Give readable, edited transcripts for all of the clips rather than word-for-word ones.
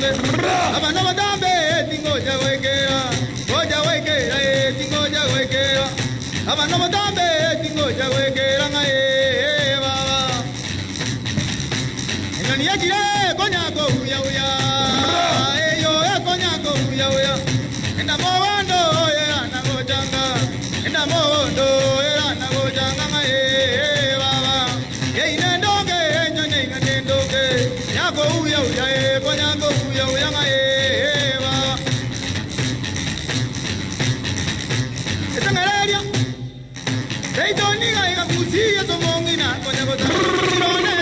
batambe abana batambe tingoja wekera ngoja wekera tingoja wekera abana batambe tingoja wekera ngae baba ngani yakire konyako uya uya eyo konyako uya uya enda mondo era na gojanga enda mondo era na gojanga ngae baba ine ndonge nyane ngane ndonge yako uya uya konyako uya uya ngae baba etangaleria Deitoni ga kusia tomongina konyako tone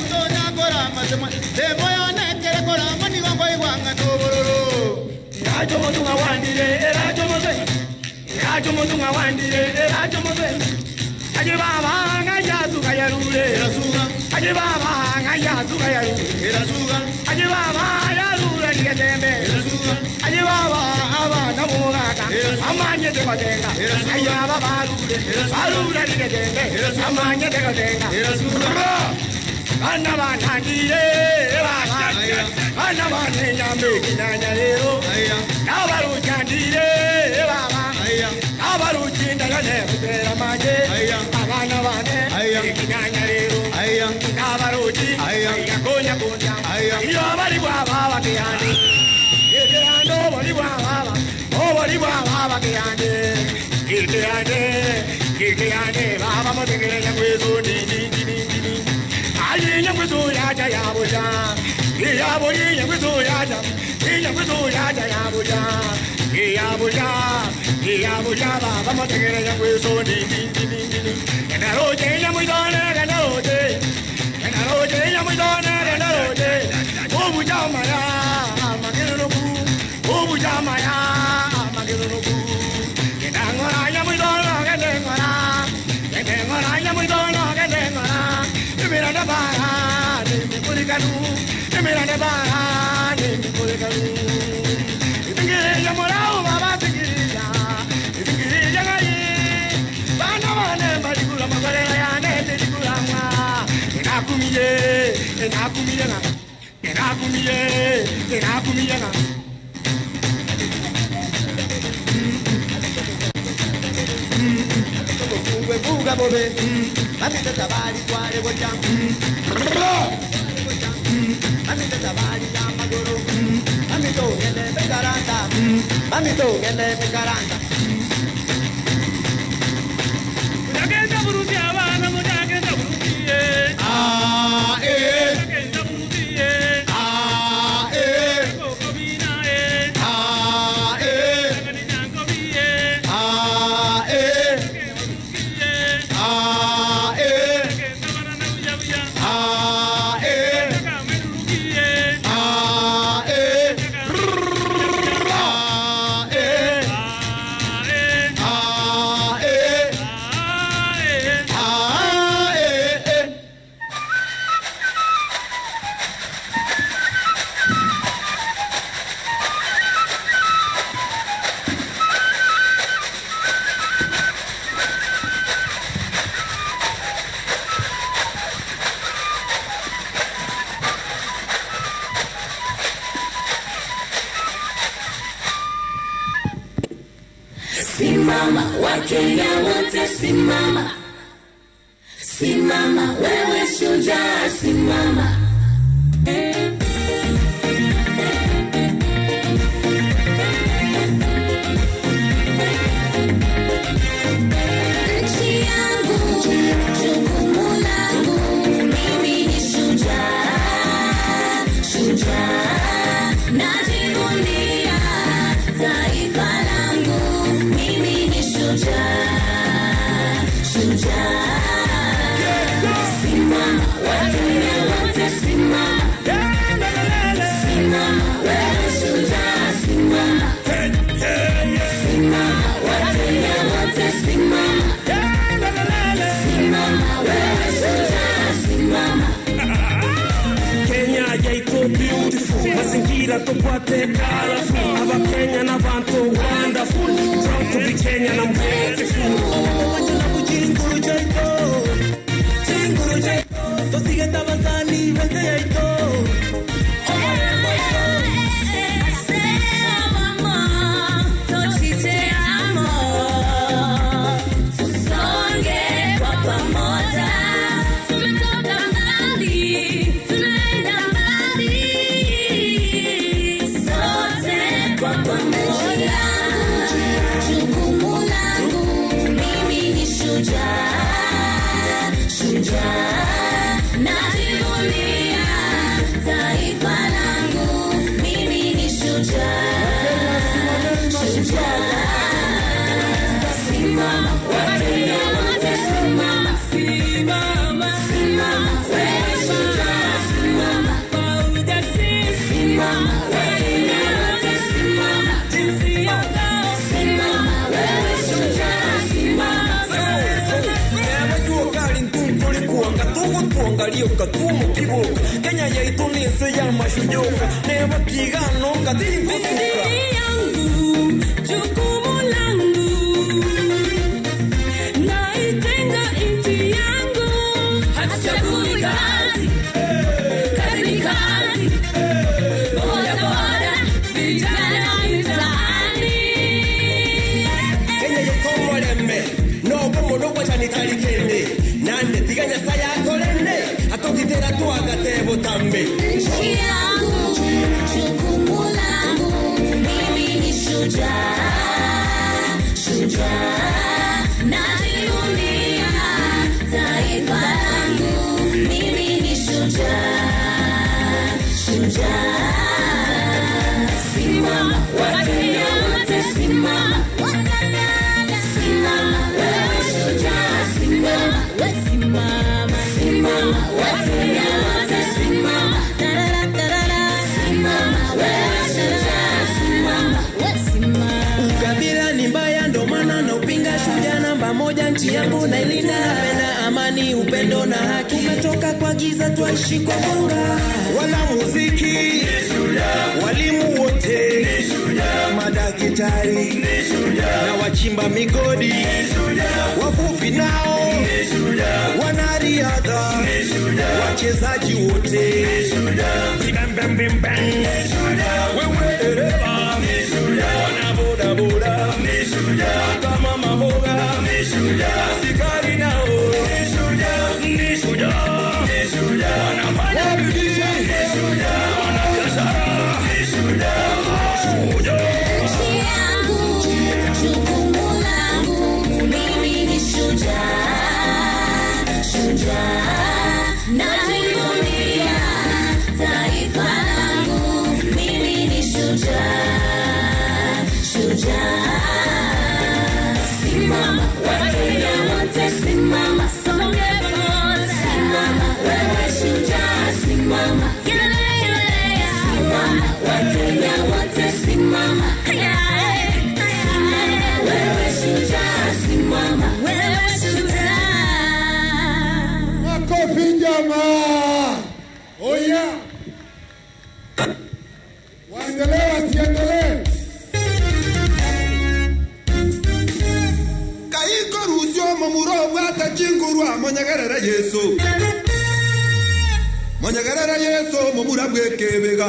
tonya kora masema de moyane kere kora mani wango iwanga tobororo ya jomo tunga wandire era jomo ze ya jomo tunga wandire era jomo ze aje baba ngaya suka yarule era suka aje baba ngaya suka yarule era suka aje baba yarule ngetembe era suka aje baba aba namugaga amanye de badenga ayo baba barule ngetembe amanye de badenga era suka ana banandiye baba ana bananyambe kinanyalero abaru chandire baba abaru chindagane butera manje abana bane kinanyalero abaru chi yakonya konya iyo bari baba bakiyande yeterando bari baba bari baba bakiyande yeterande baba motegere nyakwezo ni nyakwezo yaja yabuja yabuja nyakwezo yaja nyakwezo yaja yabuja yabuja baba motegere nyakwezo ni kanaroje nyamudone kanaroje nyamudone kanaroje obuja maya mageroku obuja maya mageroku kenangora nyamudone kenangora nyamudone kenangora Miranda bara ni kulikanu Miranda bara ni kulikanu Tingire ya morao baba tingire ya ngai bana bana balikula magare ya ne tikula ma enakumiye na Buga bobe Mami tabari kwale goja Mami tabari ya magoro Mami to gele be garanta Mujagenda buruti abana mujagenda buruti mujagenda buruti kokobina Simama, Wakenya wote simama. Simama, wewe shujaa simama. Nchi yangu, jukumu langu, mimi ni shujaa, shujaa. Najivunia taifa langu, mimi ni shujaa, shujaa. Simama, Wakenya wote simama. Simama, wewe shujaa simama. Simama, Wakenya wote simama. Simama, wewe shujaa simama. Kenya yaito beautiful, mazingira tupate colorful. Aba Kenya na bantu wonderful, proud to be Kenyan and beautiful. Chinguru jaito, tosigeta basani bese yaito. Kagioka tumo kiboka Kenya yetu ni nchi ya mashujaa Neema pigano kadiri kusuka yangu jukumu langu naitenga nchi yangu hachagui kazi kazi ni kazi boda boda vijana mitaani Kenya yetu mwalembe Nogo monogo chanitali kende Nande tiganya saya kolende Atokitera tuagatebo tambe nchi yangu jukumu langu mimi ni shujaa najivunia taifa langu mimi ni shujaa simama Wakenya wote simama simama wewe shujaa simama simama Wakenya wote simama simama wewe shujaa simama Ukabila ni mbaya ndo maana na upinga shujaa namba moja nchi yangu na ilinda napenda amani upendo na haki tumetoka kwa giza tuishi kwa mwanga Wana muziki walimu wote madaktari na wachimba migodi wavuvi nao wanariadha wachezaji wote wewe dereva wana boda boda kama maboga askari nao ni shujaa wanafanya bidii wanakazana nchi yangu jukumu langu mimi ni shujaa najivunia taifa langu mimi ni shujaa simama Wakenya wote simama simama wewe shujaa simama simama Wakenya wote simama wewe shujaa simama Makofi jamaa. Oya. Waendelee wasiendelee. Kaiko rusyo mamuro wata chingurwa monyagerera Yesu. Monyagerera Yesu mamura bwekebega.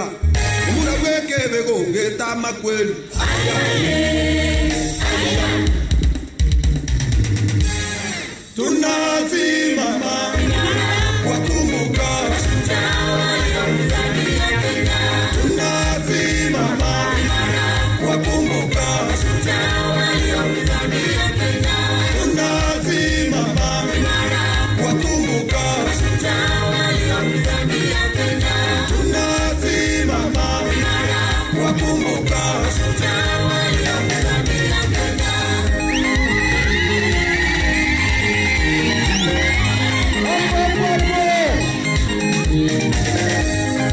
Mamura bwekebego ngetama kweli. Tunasimama wakumbuka tunasimama wakumbuka tunasimama wakumbuka tunasimama wakumbuka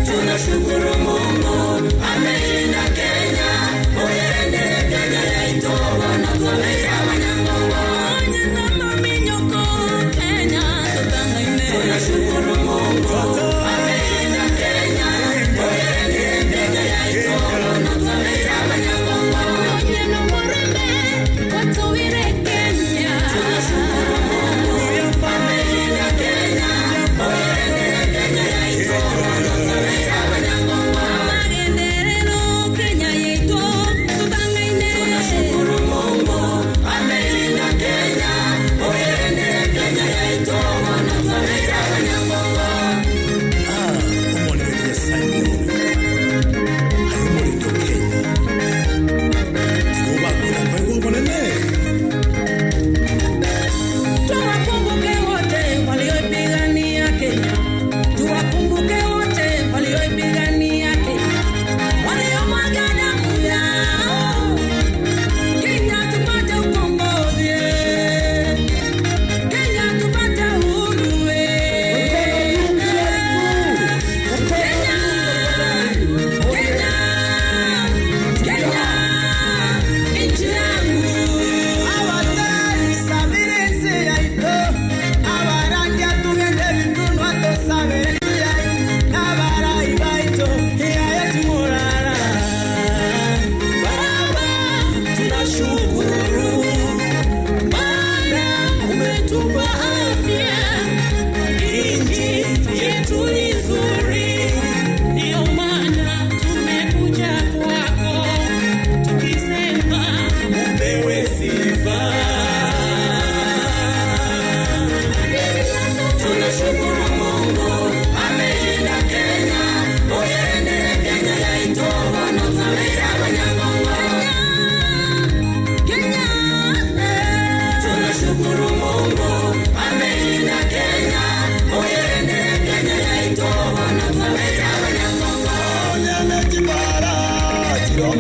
tunashukuru Mungu amelinda Kenya oyende Kenya yetu wanatuletea wanyangongo nyama minyoko Kenya tunashukuru Mungu amelinda Kenya oyende Kenya yetu wanatuletea wanyangongo nyama morembe watu wire Kenya tunashukuru Mungu amelinda Kenya oyende Kenya yetu wanatuletea wanyangongo magenderero Kenya yetu tubangaine tunashukuru Mungu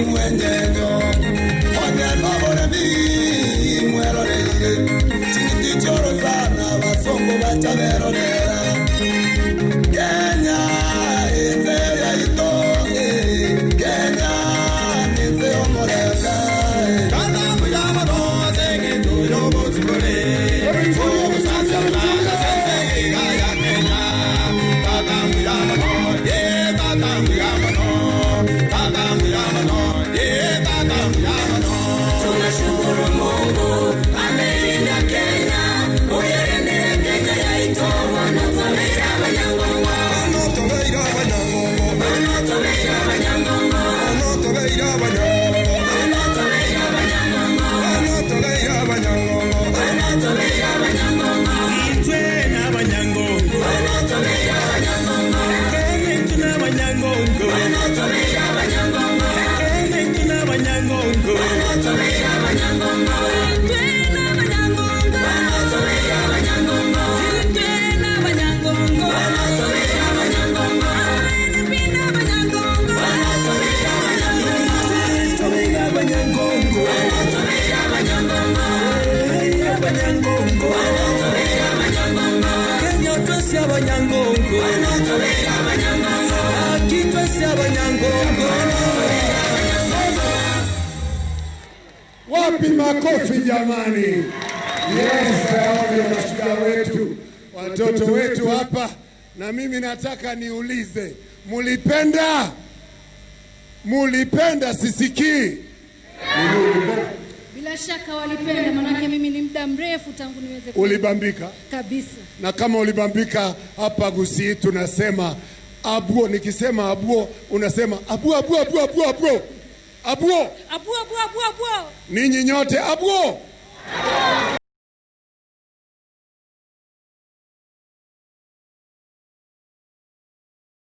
mwenyengo Onye babore mi Mwelo reire Chingiti choro sana Basongo bachavero nera Kenya Eze ya ito Kenya Neze omorega Kata muyama no Zenge tuyo bozikore Tuyo busanza mlanga Sense Gaya Kenya Kata muyama no Ye kata muyama no Kata muyama no Ye kata muyama no Tunashukuru Mungu ameilinda Kenya, uyerendere Kenya yaito wanotoleira abanyangongo, Wanotoleira abanyangongo, wanotoleira abanyangongo, wanotoleira abanyangongo, wanotoleira abanyangongo, wanotoleira abanyangongo, wanotoleira abanyangongo, Itwe n'abanyangongo, wanotoleira abanyangongo, Kenya tuna abanyangongo, wanotoleira abanyangongo, Kenya tuna abanyangongo, wanotoleira abanyangongo, itwe n'abanyangongo, wanotoleira abanyangongo, itwe n'abanyangongo, wanotoleira abanyangongo, abene abanyangongo, wanotoleira abanyangongo, Toleira abanyangongo, wanotoleira abanyangongo, abanyangongo, wanotoleira abanyangongo, Kenya twese abanyangongo, wanotoleira abanyangongo, Aki twese abanyangongo. Wapi makofi jamani? Yes, hao ndio mashujaa wetu, watoto wetu hapa. Na mimi nataka niulize, mulipenda sisikii? Bila shaka walipenda, manake mimi ni muda mrefu tangu niweze Ulibambika? kabisa. Na kama ulibambika, hapa Gusii tunasema abuo. Nikisema abuo unasema abuo abuo abuo abuo abuo abuo. Abu. Ninyi nyote abuo.